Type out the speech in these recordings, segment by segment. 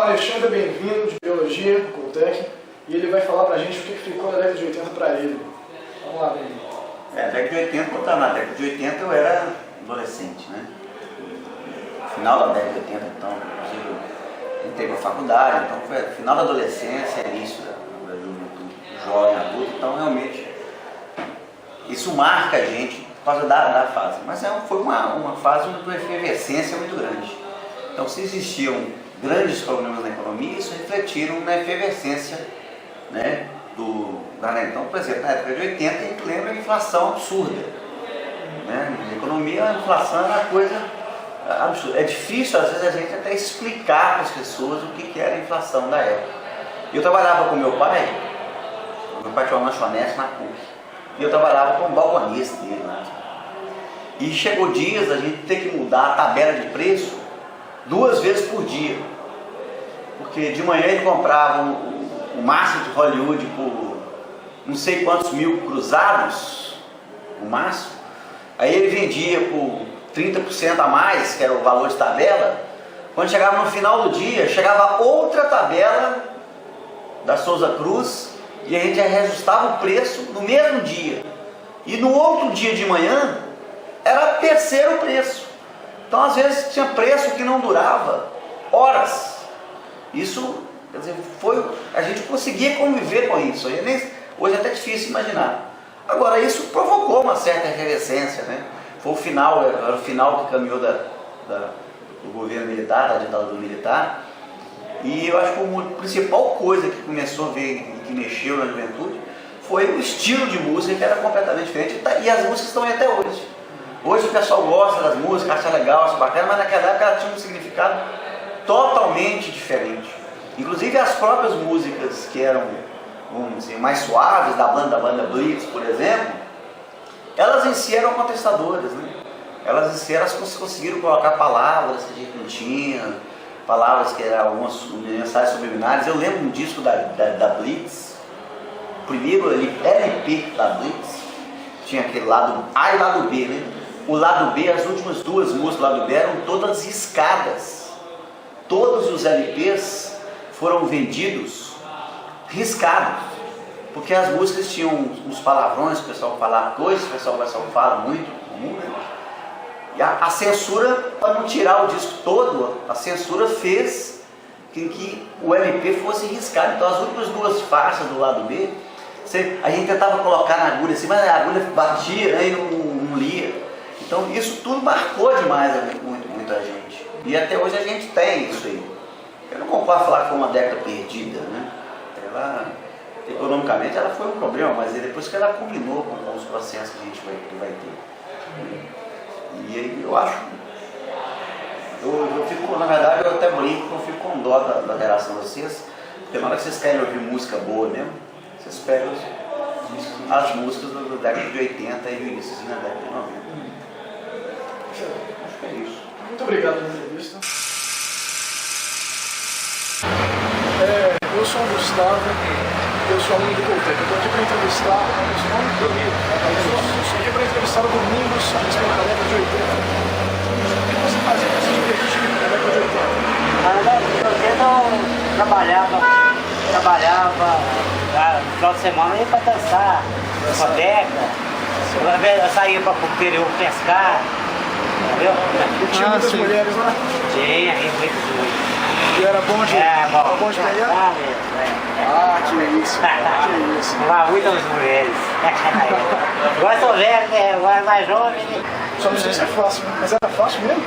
Alexandre é bem-vindo, de Biologia, do Coltec, e ele vai falar pra gente o que ficou na década de 80 para ele. Vamos lá, bem-vindo. Na década de 80, eu estava na década de 80, eu era adolescente, né? Final da década de 80, então, eu entrei para a faculdade, então foi final da adolescência, início da juventude, jovem, adulto, então realmente isso marca a gente por causa da fase. Mas foi uma fase de uma efervescência muito grande. Então, se existiam grandes problemas na economia, isso refletiram na efervescência, né, então, por exemplo, na época de 80, a gente lembra a inflação absurda. Né? Na economia, a inflação era uma coisa absurda. É difícil, às vezes, a gente até explicar para as pessoas o que era a inflação da época. Eu trabalhava com meu pai tinha uma lanchonete na PUC, e eu trabalhava como balconista dele lá. E chegou dias a gente ter que mudar a tabela de preço 2 vezes por dia. Porque de manhã ele comprava o máximo de Hollywood por não sei quantos mil cruzados, o máximo. Aí ele vendia por 30% a mais, que era o valor de tabela. Quando chegava no final do dia, chegava outra tabela da Souza Cruz e a gente já reajustava o preço no mesmo dia. E no outro dia de manhã, era terceiro preço. Então, às vezes, tinha preço que não durava horas. Isso, quer dizer, a gente conseguia conviver com isso. Hoje é até difícil imaginar. Agora, isso provocou uma certa efervescência, né? Foi era o final que caminhou do governo militar, da ditadura militar. E eu acho que a principal coisa que começou a ver, que mexeu na juventude, foi o estilo de música, que era completamente diferente. E as músicas estão aí até hoje. Hoje o pessoal gosta das músicas, acha legal, acha bacana, mas naquela época ela tinha um significado totalmente diferente. Inclusive as próprias músicas que eram, vamos dizer, mais suaves, da banda Blitz, por exemplo, elas em si eram contestadoras, né? Elas em si elas conseguiram colocar palavras que a gente não tinha, palavras que eram algumas mensagens subliminares. Eu lembro um disco da Blitz, o primeiro LP da Blitz, tinha aquele lado A e lado B, né? O lado B, as últimas 2 músicas do lado B eram todas riscadas. Todos os LPs foram vendidos riscados, porque as músicas tinham uns palavrões, o pessoal falava coisas, o pessoal fala muito comum, né? E a censura, para não tirar o disco todo, a censura fez com que o LP fosse riscado. Então as últimas 2 faixas do lado B, a gente tentava colocar na agulha assim, mas a agulha batia, né, e não lia. Então isso tudo marcou demais muita gente. E até hoje a gente tem isso aí. Eu não concordo falar que foi uma década perdida, né? Economicamente ela foi um problema, mas depois que ela combinou com os processos que a gente vai ter. E aí eu acho, eu fico, na verdade eu até brinco, eu fico com dó da geração de vocês, porque na hora que vocês querem ouvir música boa mesmo, vocês pegam as músicas da década de 80 e do início da década de 90. Acho que é isso. Muito obrigado pela entrevista. Eu sou o Gustavo, eu sou aluno do Coltec. Eu estou aqui para entrevistar o Domingos, a respeito da década de 80. O que você fazia para se divertir na década de 80? Na década de 80 eu trabalhava no final de semana, eu ia para dançar, discoteca. Eu saía para o interior pescar, entendeu? E tinha muitas mulheres lá? Tinha, muitas mulheres. E era bom de pegar? Que isso, que isso. Lá muitas mulheres. Agora sou velho, né? Agora é mais jovem. Só não sei se é fácil, mas era fácil mesmo?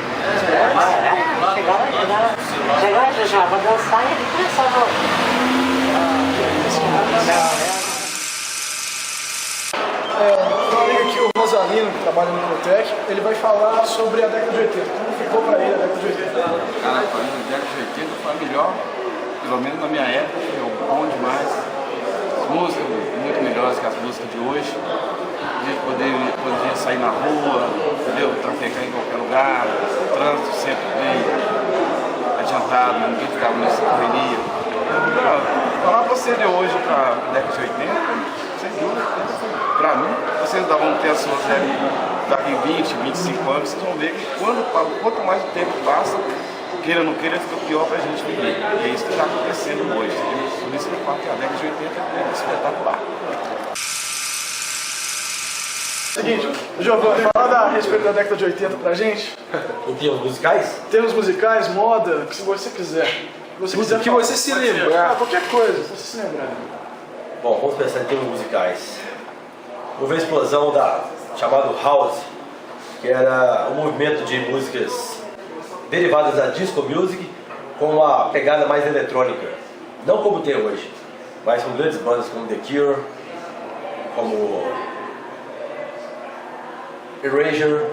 Chegava e já para dançar e ele começava. Falei aqui o Rosalino, que trabalha no Coltec, ele vai falar sobre a década de 80. Como ficou para ele a década de 80? Cara, para mim a década de 80 foi a melhor, pelo menos na minha época, foi bom demais. As músicas muito melhores que as músicas de hoje. A gente poderia sair na rua, entendeu? Trafecar em qualquer lugar, o trânsito sempre bem adiantado, ninguém ficava nessa correria. Falar pra você de hoje para a década de 80, sem dúvida, para mim, vocês vão ter as suas daqui 20, 25 anos, vocês vão ver que quanto mais o tempo passa, queira ou não queira, fica pior pra gente viver. E é isso que está acontecendo hoje. Por isso que eu falo que a década de 80 é espetacular. Seguinte, Giovanni, fala a respeito da década de 80 pra gente. Em termos musicais? Termos musicais, moda, o que você quiser. O que você se lembrar. Qualquer coisa, se você se lembrar. Bom, vamos pensar em termos musicais. Houve a explosão chamado House, que era um movimento de músicas derivadas da disco music com uma pegada mais eletrônica. Não como tem hoje, mas com grandes bandas como The Cure, como Erasure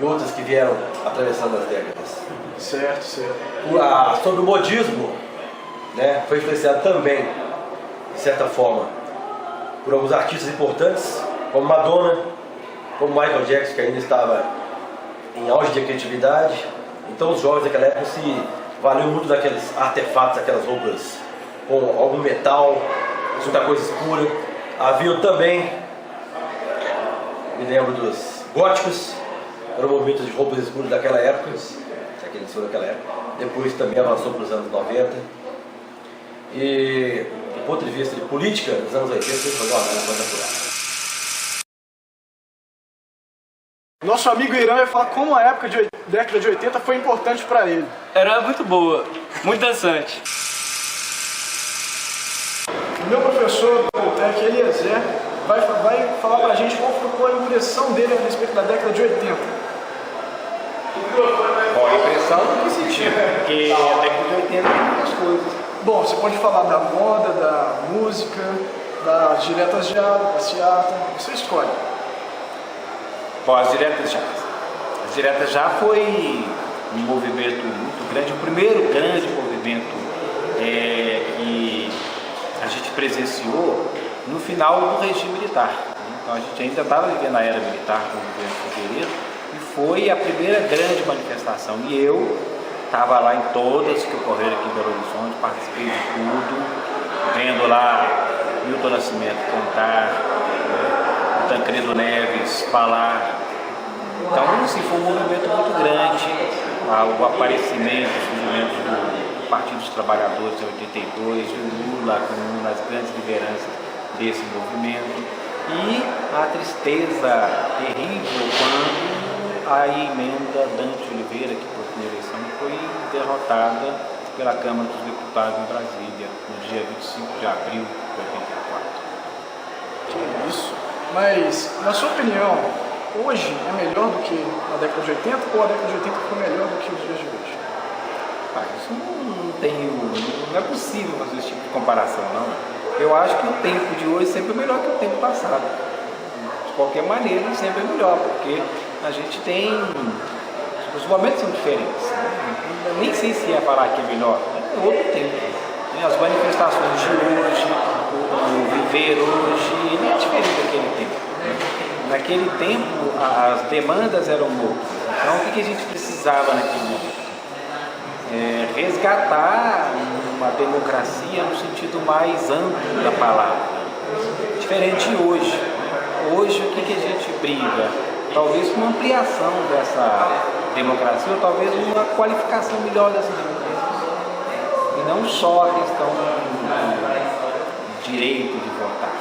e outras que vieram atravessando as décadas. Certo, certo. Sobre o modismo, né, foi influenciado também, de certa forma, por alguns artistas importantes, como Madonna, como Michael Jackson, que ainda estava em auge de criatividade. Então os jovens daquela época se valiam muito daqueles artefatos, aquelas roupas com algum metal, muita coisa escura. Havia também, me lembro dos góticos, era um movimento de roupas escuras daquela época, daquele som daquela época. Depois também avançou para os anos 90. E do ponto de vista de política, nos anos 80, foi uma análise mais apurada. Nosso amigo Irã vai falar como a década de 80 foi importante para ele. Era muito boa, muito dançante. O meu professor do Tec, Eliezer, vai falar pra gente qual foi a impressão dele a respeito da década de 80. Bom, a impressão no que sentido? Porque a década de 80 tem muitas coisas. Bom, você pode falar da moda, da música, das diretas já, da passeata, você escolhe. Bom, as diretas já. As diretas já foi um movimento muito grande, o primeiro grande movimento que a gente presenciou no final do regime militar. Então a gente ainda estava vivendo a era militar com o governo Figueiredo e foi a primeira grande manifestação. E eu estava lá em todas que ocorreram aqui em Belo Horizonte, participei de tudo, vendo lá Milton Nascimento cantar, Tancredo Neves falar. Então, assim, foi um movimento muito grande, o aparecimento, o surgimento do Partido dos Trabalhadores em 82, o Lula como uma das grandes lideranças desse movimento, e a tristeza terrível quando a emenda Dante Oliveira, que foi a eleição, foi derrotada pela Câmara dos Deputados em Brasília, no dia 25 de abril de 84. Que isso? Mas, na sua opinião, hoje é melhor do que a década de 80 ou a década de 80 foi melhor do que os dias de hoje? Isso não é possível fazer esse tipo de comparação, não. Eu acho que o tempo de hoje sempre é melhor que o tempo passado. De qualquer maneira, sempre é melhor, porque a gente tem... Os momentos são diferentes. Né? Eu nem sei se ia falar que é melhor, é outro tempo. As manifestações de hoje, o viver hoje, não é diferente daquele tempo. Naquele tempo, as demandas eram outras. Então, o que a gente precisava naquele momento? Resgatar uma democracia no sentido mais amplo da palavra. Diferente de hoje. Hoje, o que a gente briga? Talvez uma ampliação dessa democracia, ou talvez uma qualificação melhor dessa democracia. E não só a questão do direito de votar.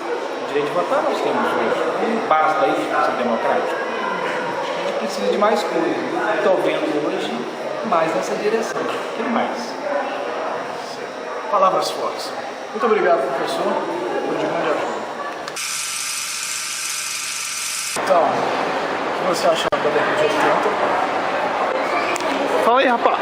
O direito de votar nós temos hoje. Não basta isso para ser democrático. A gente precisa de mais coisas. Estou vendo hoje mais nessa direção. O que mais? Palavras fortes. Muito obrigado, professor. Foi de grande ajuda. Então, o que você acha da década de 80? Fala aí, rapaz!